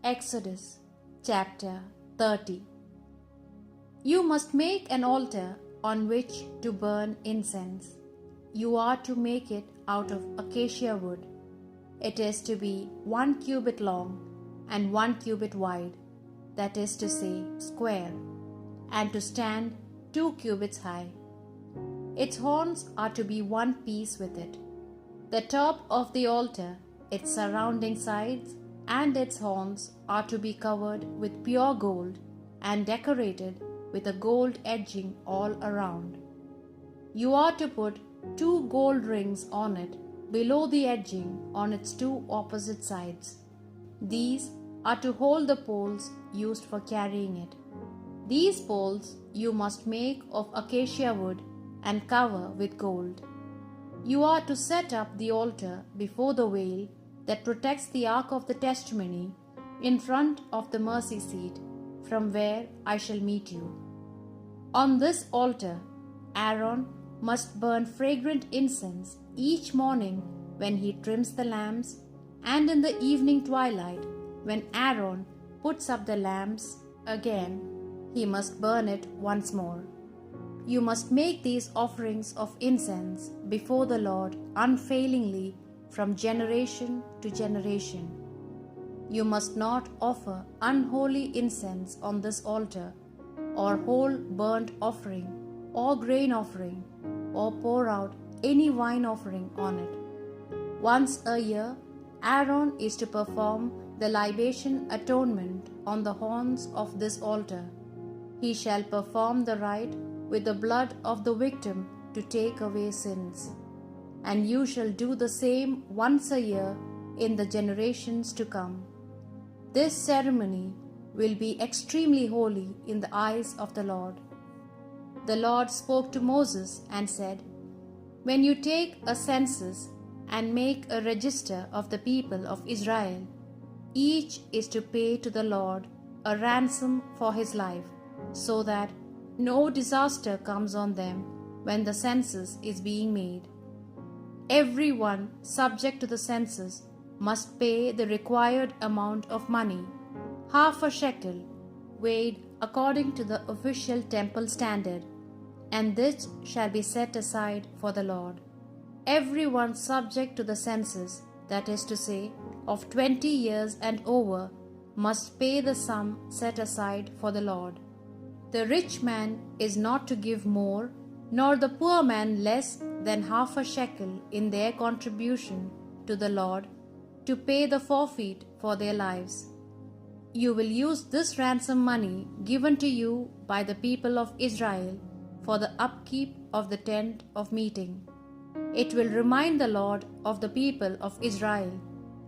Exodus chapter 30. You must make an altar on which to burn incense. You are to make it out of acacia wood. It is to be 1 cubit long and 1 cubit wide, that is to say, square, and to stand 2 cubits high. Its horns are to be one piece with it. The top of the altar, its surrounding sides, and its horns are to be covered with pure gold and decorated with a gold edging all around. You are to put 2 gold rings on it below the edging on its 2 opposite sides. These are to hold the poles used for carrying it. These poles you must make of acacia wood and cover with gold. You are to set up the altar before the veil that protects the ark of the testimony in front of the mercy seat, from where I shall meet you. On this altar, Aaron must burn fragrant incense each morning when he trims the lamps, and in the evening twilight, when Aaron puts up the lamps again, he must burn it once more. You must make these offerings of incense before the Lord unfailingly from generation to generation. You must not offer unholy incense on this altar, or whole burnt offering, or grain offering, or pour out any wine offering on it. Once a year, Aaron is to perform the libation atonement on the horns of this altar. He shall perform the rite with the blood of the victim to take away sins. And you shall do the same once a year in the generations to come. This ceremony will be extremely holy in the eyes of the Lord. The Lord spoke to Moses and said, When you take a census and make a register of the people of Israel, each is to pay to the Lord a ransom for his life, so that no disaster comes on them when the census is being made. Everyone subject to the census must pay the required amount of money, half a shekel, weighed according to the official temple standard, and this shall be set aside for the Lord. Everyone subject to the census, that is to say, of 20 years and over, must pay the sum set aside for the Lord. The rich man is not to give more, nor the poor man less than half a shekel in their contribution to the Lord, to pay the forfeit for their lives. You will use this ransom money given to you by the people of Israel for the upkeep of the tent of meeting. It will remind the Lord of the people of Israel,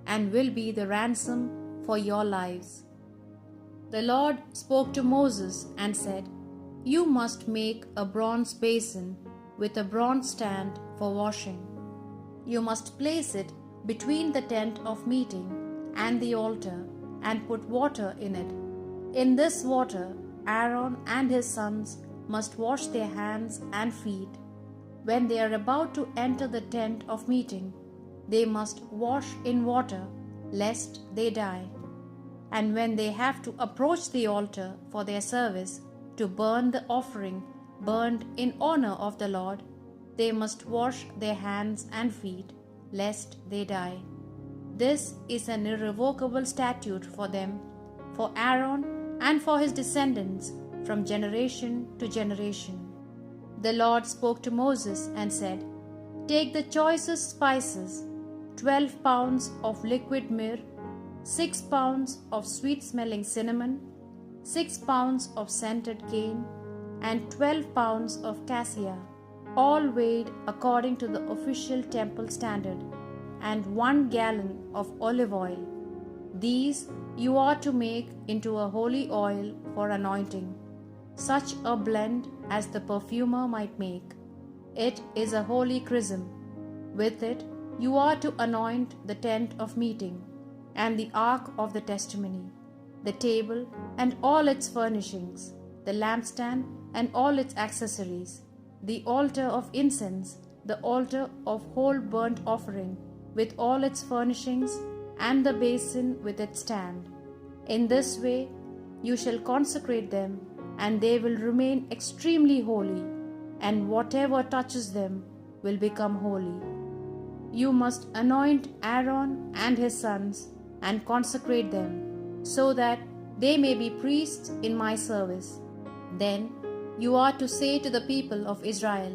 and will be the ransom for your lives. The Lord spoke to Moses and said, You must make a bronze basin with a bronze stand for washing. You must place it between the tent of meeting and the altar, and put water in it. In this water, Aaron and his sons must wash their hands and feet. When they are about to enter the tent of meeting, they must wash in water, lest they die. And when they have to approach the altar for their service, to burn the offering burned in honor of the Lord, they must wash their hands and feet, lest they die. This is an irrevocable statute for them, for Aaron and for his descendants from generation to generation. The Lord spoke to Moses and said, Take the choicest spices, 12 pounds of liquid myrrh, 6 pounds of sweet-smelling cinnamon, 6 pounds of scented cane, and 12 pounds of cassia, all weighed according to the official temple standard, and 1 gallon of olive oil. These you are to make into a holy oil for anointing, such a blend as the perfumer might make. It is a holy chrism. With it you are to anoint the tent of meeting, and the ark of the testimony, the table and all its furnishings, the lampstand and all its accessories, the altar of incense, the altar of whole burnt offering with all its furnishings, and the basin with its stand. In this way, you shall consecrate them, and they will remain extremely holy, and whatever touches them will become holy. You must anoint Aaron and his sons and consecrate them, so that they may be priests in my service. Then you are to say to the people of Israel,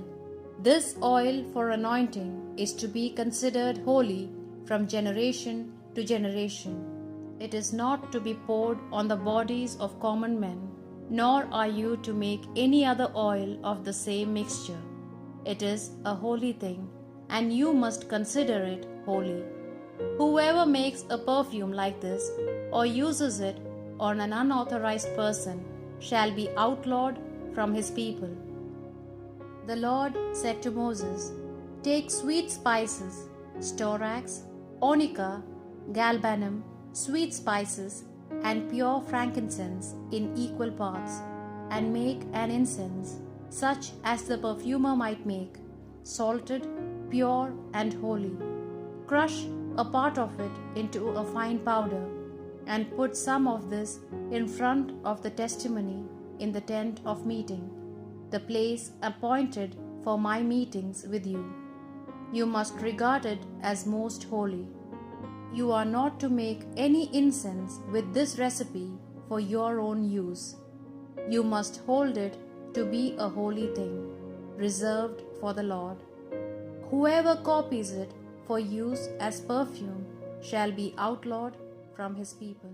"This oil for anointing is to be considered holy from generation to generation. It is not to be poured on the bodies of common men, nor are you to make any other oil of the same mixture. It is a holy thing, and you must consider it holy. Whoever makes a perfume like this or uses it on an unauthorized person shall be outlawed from his people." The Lord said to Moses, "Take sweet spices, storax, onycha, galbanum, sweet spices, and pure frankincense in equal parts, and make an incense, such as the perfumer might make, salted, pure, and holy. Crush a part of it into a fine powder, and put some of this in front of the testimony in the tent of meeting, the place appointed for my meetings with you. You must regard it as most holy. You are not to make any incense with this recipe for your own use. You must hold it to be a holy thing, reserved for the Lord. Whoever copies it for use as perfume shall be outlawed from his people."